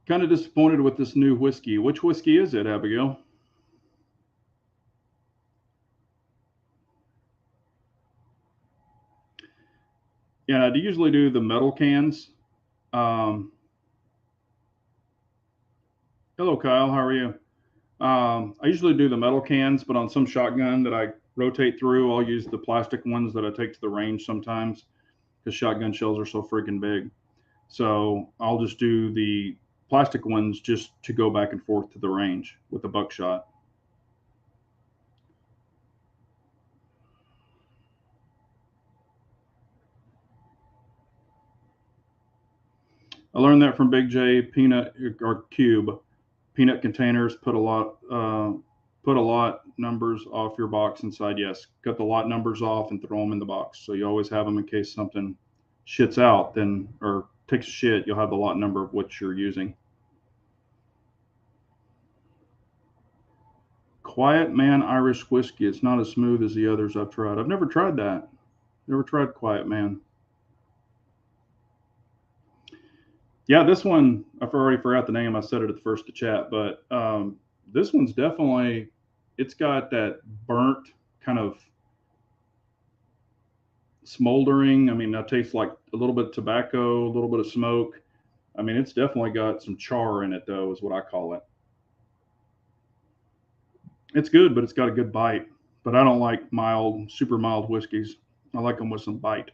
Kind of disappointed with this new whiskey. Which whiskey is it, Abigail? Yeah, I usually do the metal cans. Hello, Kyle. How are you? I usually do the metal cans, but on some shotgun that I rotate through, I'll use the plastic ones that I take to the range sometimes, because shotgun shells are so freaking big. So I'll just do the plastic ones just to go back and forth to the range with the buckshot. I learned that from Big J. Peanut or Cube. Peanut containers put a lot numbers off your box inside. Yes, cut the lot numbers off and throw them in the box. So you always have them in case something shits out, then or takes a shit. You'll have the lot number of what you're using. Quiet Man Irish whiskey. It's not as smooth as the others I've tried. I've never tried that. Never tried Quiet Man. Yeah, this one, I've already forgot the name. I said it at the first to chat, but this one's definitely, it's got that burnt kind of smoldering. I mean, that tastes like a little bit of tobacco, a little bit of smoke. I mean, it's definitely got some char in it, though, is what I call it. It's good, but it's got a good bite. But I don't like mild, super mild whiskeys. I like them with some bite.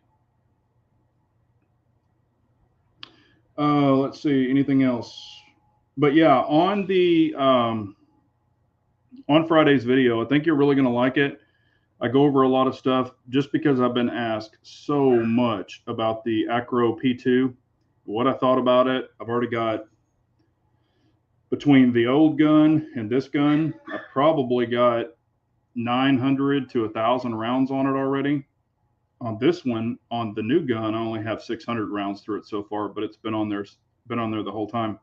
Let's see, anything else? But yeah, on Friday's video, I think you're really going to like it. I go over a lot of stuff just because I've been asked so much about the Acro P2, what I thought about it. I've already got, between the old gun and this gun, I've probably got 900 to 1,000 rounds on it already. On this one, on the new gun, I only have 600 rounds through it so far, but it's been on there the whole time.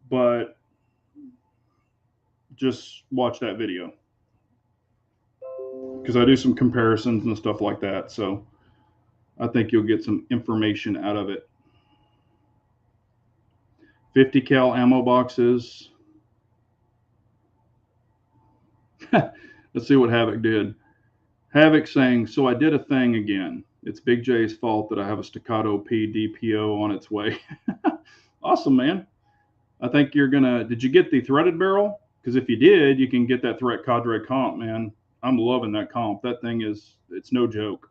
But just watch that video, because I do some comparisons and stuff like that. So I think you'll get some information out of it. 50 cal ammo boxes. Let's see what Havoc did. Havoc saying, so I did a thing again. It's Big J's fault that I have a Staccato P DPO on its way. Awesome, man. I think you're gonna. Did you get the threaded barrel? Because if you did, you can get that Threat Cadre comp, man. I'm loving that comp. That thing is, it's no joke.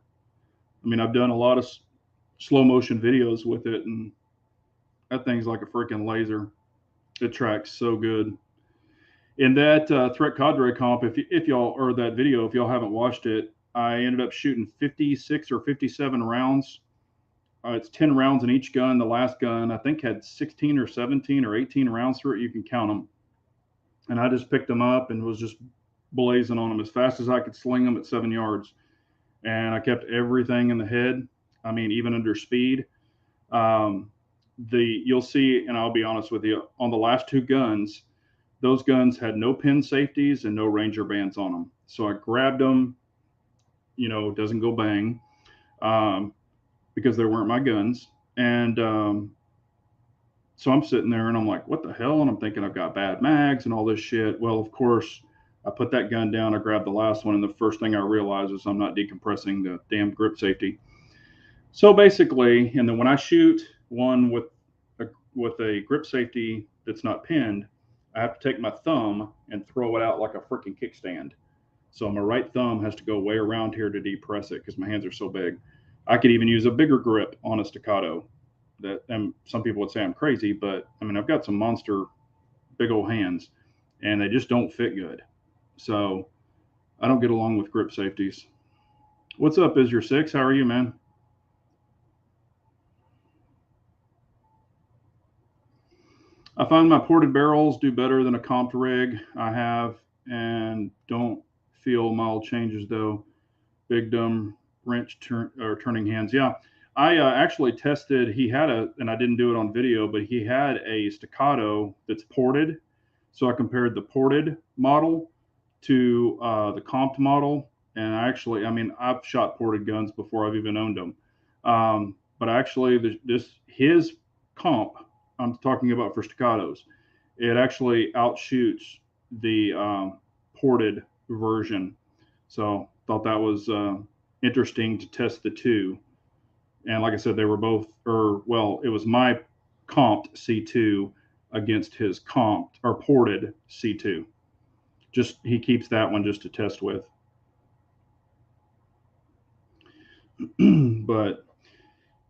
I mean, I've done a lot of slow motion videos with it, and that thing's like a freaking laser. It tracks so good. In that Threat Cadre comp, if y'all, or that video, if y'all haven't watched it, I ended up shooting 56 or 57 rounds. It's 10 rounds in each gun. The last gun, I think, had 16 or 17 or 18 rounds through it. You can count them. And I just picked them up and was just blazing on them as fast as I could sling them at 7 yards. And I kept everything in the head. I mean, even under speed. You'll see, and I'll be honest with you, on the last two guns, those guns had no pin safeties and no Ranger bands on them. So I grabbed them, doesn't go bang, because they weren't my guns. And so I'm sitting there and I'm like, what the hell? And I'm thinking I've got bad mags and all this shit. Well, of course, I put that gun down. I grabbed the last one. And the first thing I realized is I'm not decompressing the damn grip safety. So basically, and then when I shoot one with a grip safety that's not pinned, I have to take my thumb and throw it out like a freaking kickstand. So my right thumb has to go way around here to depress it because my hands are so big. I could even use a bigger grip on a Staccato. And some people would say I'm crazy, but I mean, I've got some monster big old hands and they just don't fit good. So I don't get along with grip safeties. What's up, Is Your Six? How are you, man? I find my ported barrels do better than a comped rig I have and don't feel mild changes though. Big dumb wrench turning hands. Yeah, I actually tested. He had and I didn't do it on video, but he had a Staccato that's ported. So I compared the ported model to the comped model, and I mean, I've shot ported guns before I've even owned them. But actually, his comp, I'm talking about for Staccatos, it actually outshoots the ported version. So thought that was interesting to test the two. And like I said, they were both, or well, it was my comped C2 against his comped or ported C2. Just he keeps that one just to test with. But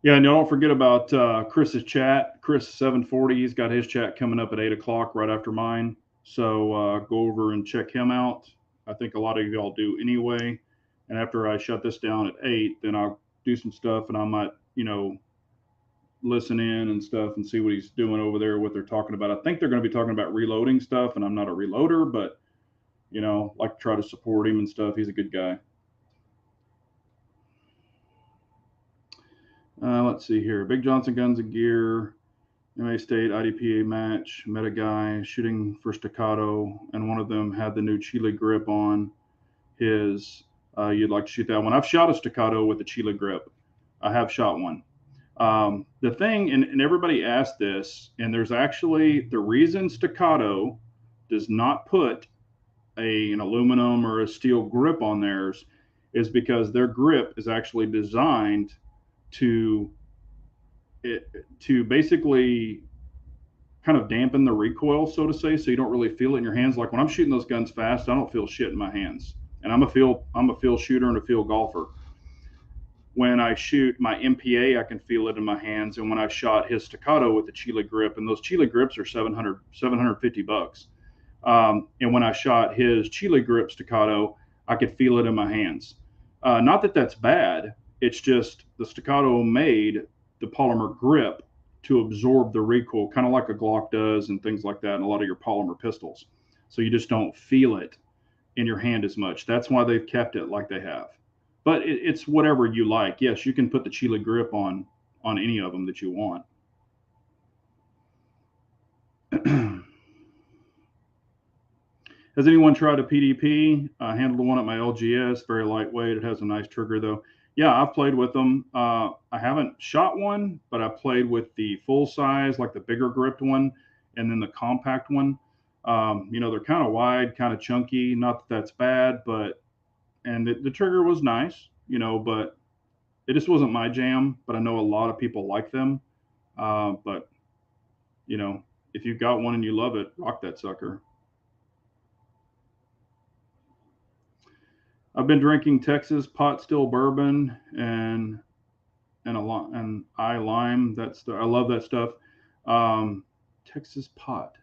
yeah, and don't forget about Chris's chat. Chris 740, he's got his chat coming up at 8 o'clock right after mine. So go over and check him out. I think a lot of y'all do anyway. And after I shut this down at 8, then I'll do some stuff and I might, listen in and stuff and see what he's doing over there, what they're talking about. I think they're going to be talking about reloading stuff, and I'm not a reloader, but, like to try to support him and stuff. He's a good guy. Let's see here. Big Johnson Guns and Gear, MA State, IDPA match, met a guy shooting for Staccato, and one of them had the new Chile grip on his. You'd like to shoot that one. I've shot a Staccato with the Chile grip. I have shot one. The thing, and everybody asked this, and there's actually the reason Staccato does not put an aluminum or a steel grip on theirs is because their grip is actually designed to basically kind of dampen the recoil, so to say, so you don't really feel it in your hands. Like when I'm shooting those guns fast, I don't feel shit in my hands, and I'm a field shooter and a field golfer. When I shoot my MPA, I can feel it in my hands. And when I shot his Staccato with the Chile grip, and those Chile grips are $750. And when I shot his Chile grip Staccato, I could feel it in my hands. Not that that's bad. It's just the Staccato made the polymer grip to absorb the recoil, kind of like a Glock does and things like that, and a lot of your polymer pistols. So you just don't feel it in your hand as much. That's why they've kept it like they have. But it's whatever you like. Yes, you can put the Chile grip on any of them that you want. Has anyone tried a PDP? I handled one at my LGS, very lightweight. It has a nice trigger though. Yeah, I've played with them. I haven't shot one, but I played with the full size, like the bigger gripped one, and then the compact one. They're kind of wide, kind of chunky. Not that that's bad, but and the trigger was nice, but it just wasn't my jam. But I know a lot of people like them. But you know, if you've got one and you love it, rock that sucker. I've been drinking Texas pot still bourbon and I lime. I love that stuff. Um, Texas pot,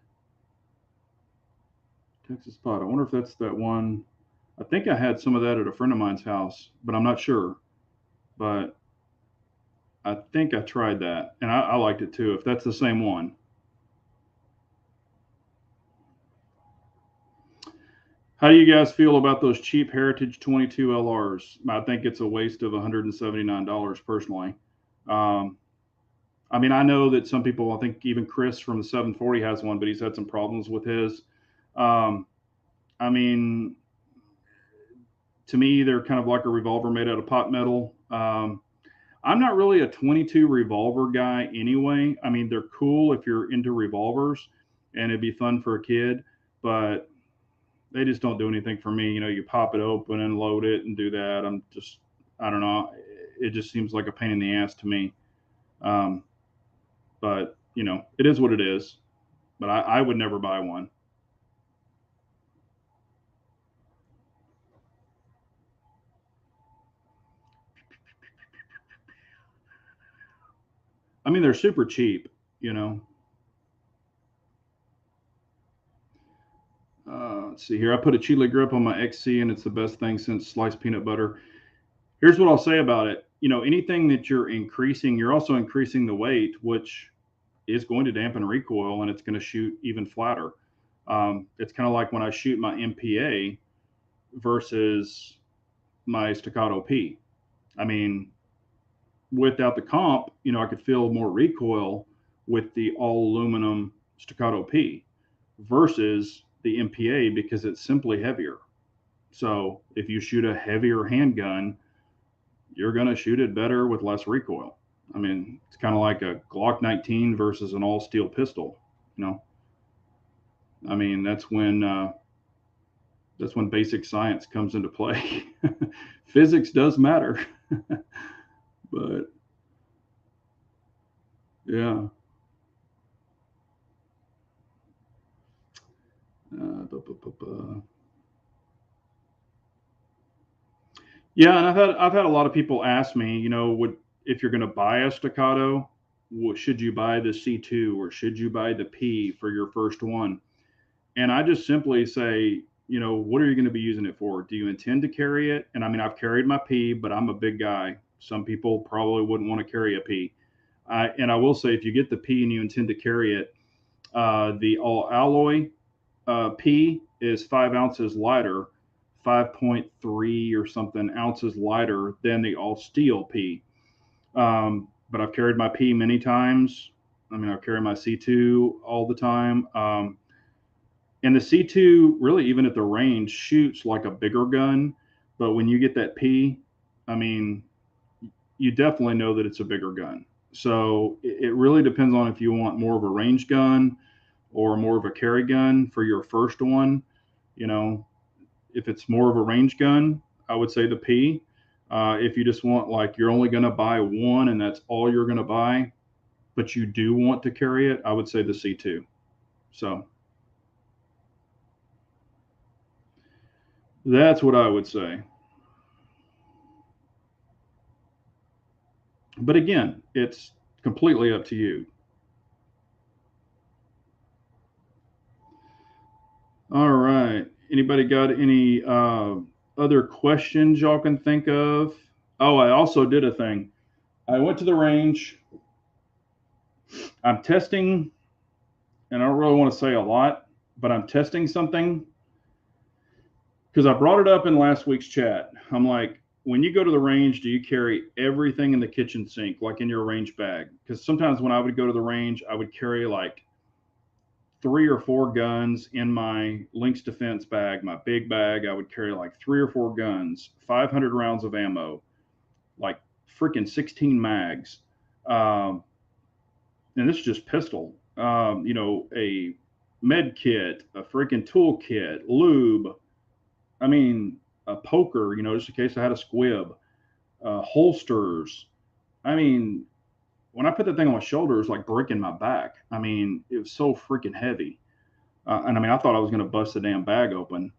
Texas pot. I wonder if that's that one. I think I had some of that at a friend of mine's house, but I'm not sure. But I think I tried that, and I liked it too. If that's the same one. How do you guys feel about those cheap Heritage 22 LRs? I think it's a waste of $179 personally. Um, I mean, I know that some people, I think even Chris from the 740 has one, but he's had some problems with his. Um, I mean, to me, they're kind of like a revolver made out of pot metal. I'm not really a 22 revolver guy anyway. I mean, they're cool if you're into revolvers and it'd be fun for a kid, but they just don't do anything for me. You pop it open and load it and do that. I don't know. It just seems like a pain in the ass to me. Um, but, it is what it is. But I would never buy one. I mean, they're super cheap, you know. Let's see here. I put a Chile grip on my XC, and it's the best thing since sliced peanut butter. Here's what I'll say about it. Anything that you're increasing, you're also increasing the weight, which is going to dampen recoil and it's going to shoot even flatter. It's kind of like when I shoot my MPA versus my staccato P. I mean, without the comp, I could feel more recoil with the all aluminum staccato P versus the MPA because it's simply heavier. So if you shoot a heavier handgun, you're going to shoot it better with less recoil. I mean, it's kind of like a Glock 19 versus an all steel pistol. You know, I mean, that's when basic science comes into play. Physics does matter, but yeah. Yeah, and I've had a lot of people ask me, would if you're going to buy a staccato, should you buy the C2 or should you buy the P for your first one? And I just simply say, what are you going to be using it for? Do you intend to carry it? And I mean, I've carried my P, but I'm a big guy. Some people probably wouldn't want to carry a P. And I will say, if you get the P and you intend to carry it, the all alloy P is 5 ounces lighter, 5.3 or something ounces lighter than the all steel P. But I've carried my P many times. I mean, I've carried my C2 all the time. And the C2, really, even at the range, shoots like a bigger gun. But when you get that P, I mean, you definitely know that it's a bigger gun. So it really depends on if you want more of a range gun or more of a carry gun for your first one. You know, if it's more of a range gun, I would say the P. If you just want, like, you're only going to buy one and that's all you're going to buy, but you do want to carry it, I would say the C2. So that's what I would say. But again, it's completely up to you. All right. Anybody got any other questions y'all can think of? Oh, I also did a thing. I went to the range. I'm testing, and I don't really want to say a lot, but I'm testing something because I brought it up in last week's chat. I'm like, when you go to the range, do you carry everything in the kitchen sink, like in your range bag? Because sometimes when I would go to the range, I would carry like 3 or 4 guns in my Lynx Defense bag, my big bag. I would carry like 3 or 4 guns, 500 rounds of ammo, like freaking 16 mags. Um, and this is just pistol. A med kit, a freaking tool kit, lube. I mean, a poker, just in case I had a squib, holsters. I mean, when I put that thing on my shoulder, it was like breaking my back. I mean, it was so freaking heavy. And I mean, I thought I was going to bust the damn bag open.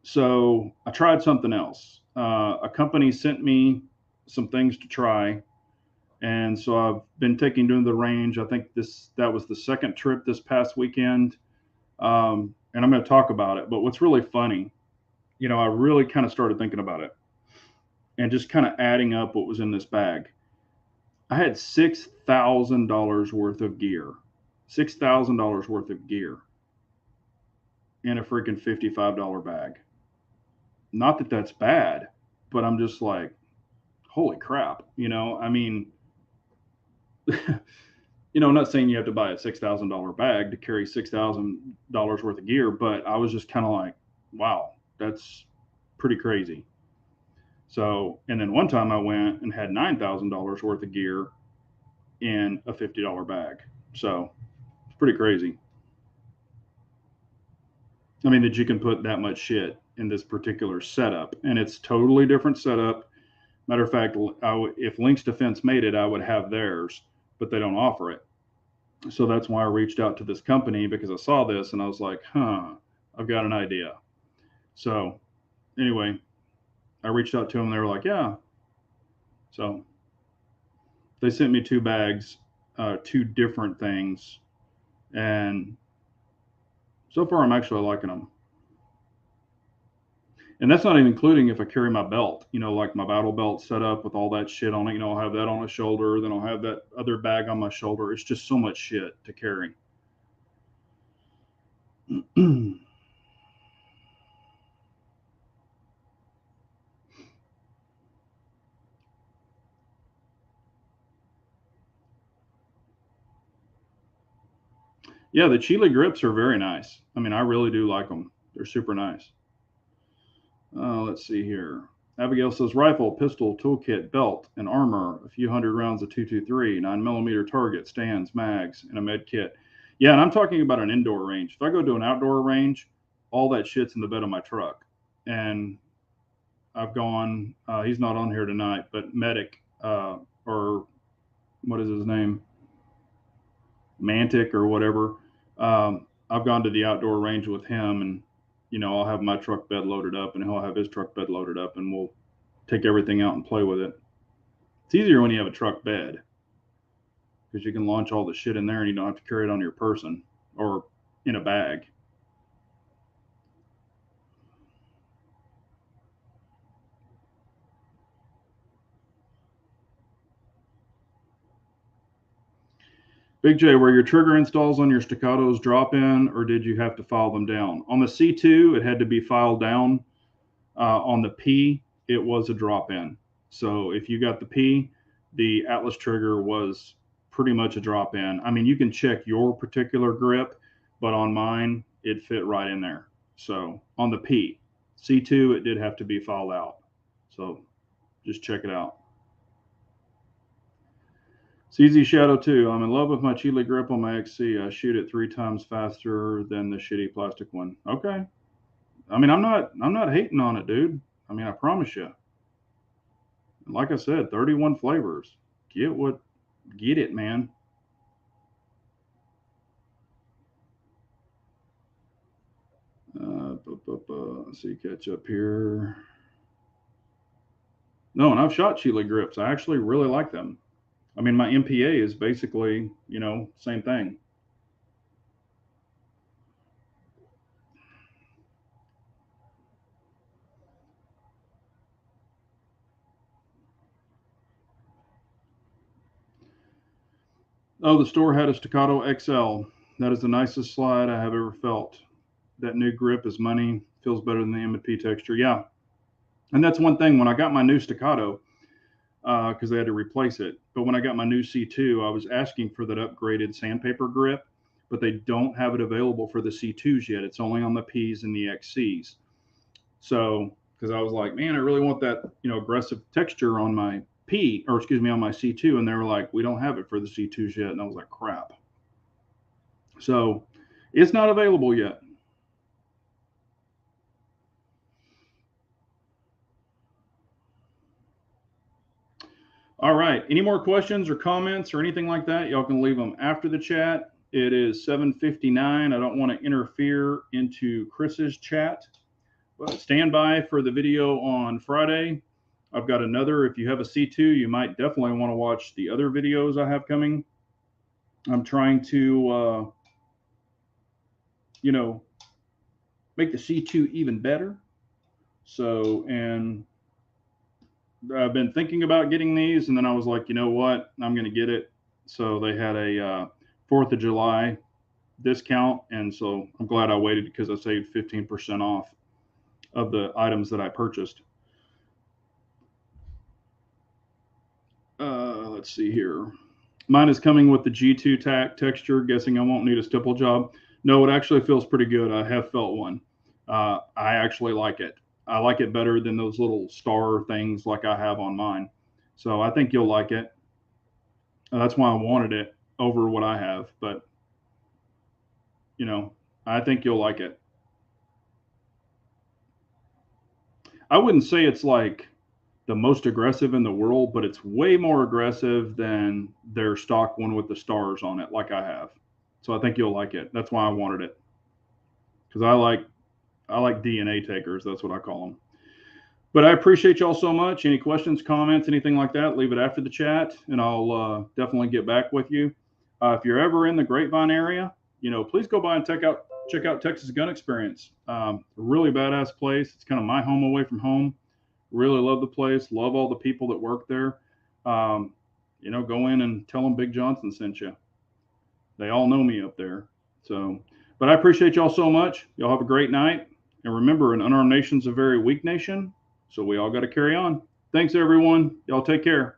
So I tried something else. A company sent me some things to try. And so I've been taking to the range. I think that was the second trip this past weekend. And I'm going to talk about it. But what's really funny, I really kind of started thinking about it and just kind of adding up what was in this bag. I had $6,000 worth of gear, $6,000 worth of gear in a freaking $55 bag. Not that that's bad, but I'm just like, holy crap. I mean, I'm not saying you have to buy a $6,000 bag to carry $6,000 worth of gear, but I was just kind of like, wow, that's pretty crazy. So, and then one time I went and had $9,000 worth of gear in a $50 bag. So it's pretty crazy. I mean, that you can put that much shit in this particular setup, and it's totally different setup. Matter of fact, if Link's Defense made it, I would have theirs, but they don't offer it. So that's why I reached out to this company, because I saw this and I was like, I've got an idea. So anyway, I reached out to them. They were like, yeah. So they sent me two bags, two different things. And so far, I'm actually liking them. And that's not even including if I carry my belt, like my battle belt set up with all that shit on it. I'll have that on a shoulder, then I'll have that other bag on my shoulder. It's just so much shit to carry. Yeah, the Chile grips are very nice. I mean, I really do like them. They're super nice. Let's see here. Abigail says rifle, pistol, toolkit, belt, and armor, a few hundred rounds of 223, 9mm target, stands, mags, and a med kit. Yeah, and I'm talking about an indoor range. If I go to an outdoor range, all that shit's in the bed of my truck. And I've gone, he's not on here tonight, but Medic, or what is his name? Mantic or whatever. I've gone to the outdoor range with him, and I'll have my truck bed loaded up, and he'll have his truck bed loaded up, and we'll take everything out and play with it. It's easier when you have a truck bed because you can launch all the shit in there, and you don't have to carry it on your person or in a bag. Big J, were your trigger installs on your staccatos drop in, or did you have to file them down? On the C2, it had to be filed down. On the P, it was a drop in. So if you got the P, the Atlas trigger was pretty much a drop in. I mean, you can check your particular grip, but on mine, it fit right in there. So on the P, C2, it did have to be filed out. So just check it out. CZ Shadow 2. I'm in love with my Chile grip on my XC. I shoot it 3 times faster than the shitty plastic one. Okay. I mean, I'm not hating on it, dude. I mean, I promise you. Like I said, 31 flavors. Get it, man. Let's see, catch up here. No, and I've shot Chile grips. I actually really like them. I mean, my MPA is basically, same thing. Oh, the store had a Staccato XL. That is the nicest slide I have ever felt. That new grip is money. Feels better than the M&P texture. Yeah. And that's one thing. When I got my new Staccato, because they had to replace it. But when I got my new C2, I was asking for that upgraded sandpaper grip, but they don't have it available for the C2s yet. It's only on the Ps and the XCs. So, because I was like, man, I really want that, aggressive texture on my P, or excuse me, on my C2, and they were like, we don't have it for the C2s yet. And I was like, crap. So it's not available yet. All right. Any more questions or comments or anything like that? Y'all can leave them after the chat. It is 7:59. I don't want to interfere into Chris's chat, but stand by for the video on Friday. I've got another. If you have a C2, you might definitely want to watch the other videos I have coming. I'm trying to, make the C2 even better. So, and I've been thinking about getting these, and then I was like, you know what, I'm going to get it. So they had a 4th of July discount, and so I'm glad I waited because I saved 15% off of the items that I purchased. Let's see here. Mine is coming with the G2 texture. Guessing I won't need a stipple job. No, it actually feels pretty good. I have felt one. I actually like it. I like it better than those little star things like I have on mine. So I think you'll like it. That's why I wanted it over what I have. But, I think you'll like it. I wouldn't say it's like the most aggressive in the world, but it's way more aggressive than their stock one with the stars on it, like I have. So I think you'll like it. That's why I wanted it, because I like DNA takers. That's what I call them. But I appreciate y'all so much. Any questions, comments, anything like that, leave it after the chat, and I'll definitely get back with you. If you're ever in the Grapevine area, please go by and check out Texas Gun Experience. Really badass place. It's kind of my home away from home. Really love the place. Love all the people that work there. Go in and tell them Big Johnson sent you. They all know me up there. So, but I appreciate y'all so much. Y'all have a great night. And remember, an unarmed nation's a very weak nation. So we all got to carry on. Thanks, everyone. Y'all take care.